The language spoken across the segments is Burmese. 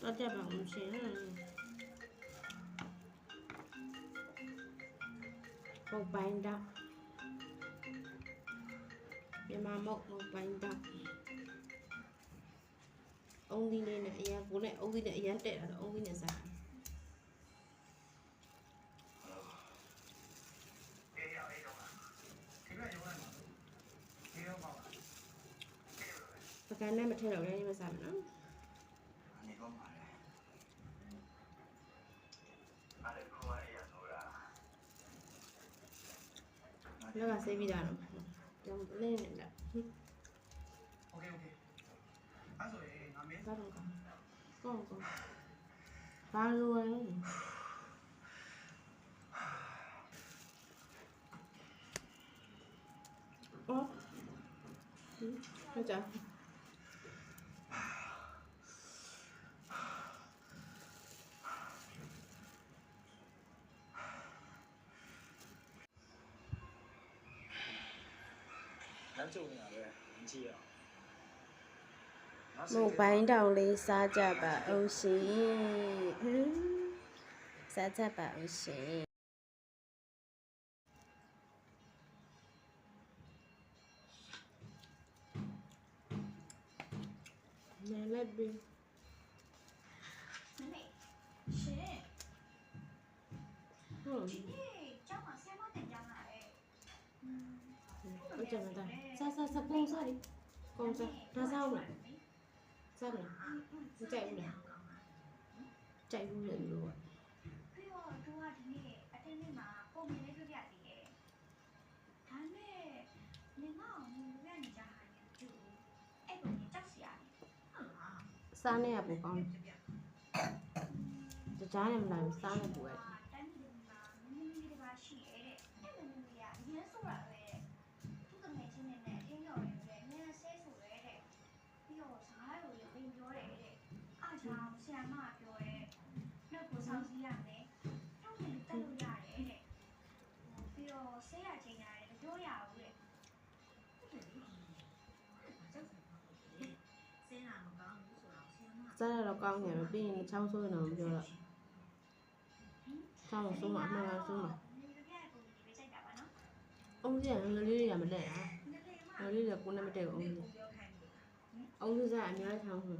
စားကြပါဦးရှင်ပုတ်ပိုင်းတော့မြန်မာမုတ်ပုတ်ပိုင်းတော့အုံးသီးလေးနဲ့အရင်ကိုနဲ့အုံးသီးနဲ့အရင်တက်တာတော့အုံးသီးနဲ့စားပကံနဲ့မထည့်တော့လည်းမစားဘူးနော်လောကဆေးပြီးတာတော့ကျောင်းလင်းနေတာโอเคအဲ့ဆိုရင်ငါမင်းစားတော့ကောင်းဘာလို့လဲအော်ဟုတ်ကြမုတ်ပိုင်းတောင်လေးစားကြပါအောင်ရှင်စားကြပါအောင်ရှင်နေလက်ပြီးရှင်ဟုတ်ဒီကျောင်းမှာဆရာမတင်ကြလာတယ်ဟုတ်ကြမှာစားပုံစားလေးပုံစားဒါစားမလားစားမလားမကြိုက်ဘူးလားကြိုက်ဘူးလေလို့ပြီးတော့သူကဒီနေ့အတင်းနေ့မှာပုံမြင်လေးတွေ့ရသေးတယ်ဒါနဲ့နေမအောင်မြင်ရနေကြဟာနေတူအဲ့ကိုကြောက်စရာဟုတ်လားစားနေရပူကောင်းတယ်ကြားနေမလားစားနေပူရတယ်တိုင်းပြည်မှာမင်းမင်းလေးပါရှိရဲတဲ့အဲ့မင်းမင်းလေးကအရင်ဆိုတာပဲသူ့တငယ်ချင်းနဲ့အတင်းတော်ရဲတဲ့ငါဆဲဆိုရဲတဲ့ပြီးတော့စကားကိုလည်းပြင်ပြောတယ်တဲ့အားကြောင့်ဆရာမပြောတယ်နှုတ်ကိုစောင့်ကြည့်ရမယ်ထောက်တယ်တက်လို့ရတယ်တဲ့ပြီးတော့ဆေးရချိန်ရတယ်မပြောရဘူးတဲ့စားရတော့ကောင်းတယ်ပြီးရင်ချောင်းဆိုးနေတော့မပြောတော့ချောင်းဆိုးမှအမှန်ကဆိုးမှအုံးကြီးကငလေးရမလဲငလေးရကိုနဲ့မတည့်ဘူးအုံးကြီးစားအများချောင်းဆို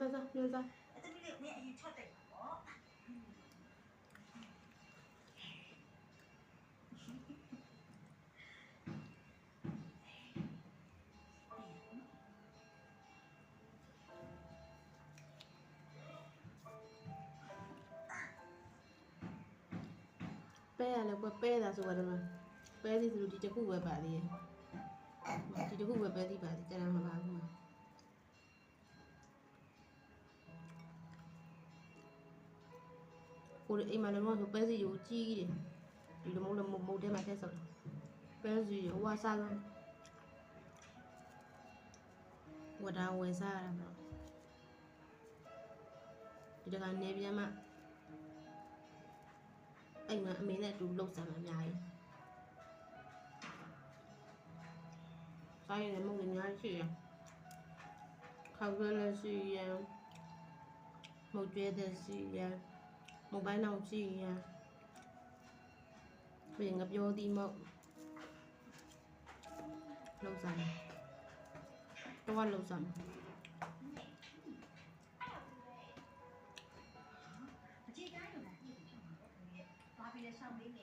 စားညစားပဲရတယ်ကွပဲတာဆိုတော့ပဲသည်ဆိုဒီတစ်ခုပဲပါသေးတယ်ဒီတစ်ခုပဲပဲသည်ပါသေးတယ်ကျန်မှာပါဘူးကိုအိမ်မှာလည်းတော့ပဲစီကိုကြီးတယ်ဒီလိုမုတ်ထဲမှာထည့်ဆောက်ပဲစီကိုဝါစားလို့ဝဒါဝယ်စားရမှာဒီတကနေပြန်မှအိမ်မှာအမေနဲ့အတူလှုပ်ဆောင်မှာအများကြီးစားရင်လည်းမုတ်လည်းအများကြီးရှိရခောက်ခွဲလည်းရှိရမုတ်ကျွဲတဲ့ရှိရမုတ်ပိုင်းတော့ရှိရပြင်ငပြောသီးမုတ်လှုပ်ဆောင်တော့လှုပ်ဆောင်အကြည့်တိုင်းလို့ဘာဖြစ်လဲဆောင်းလေးနေ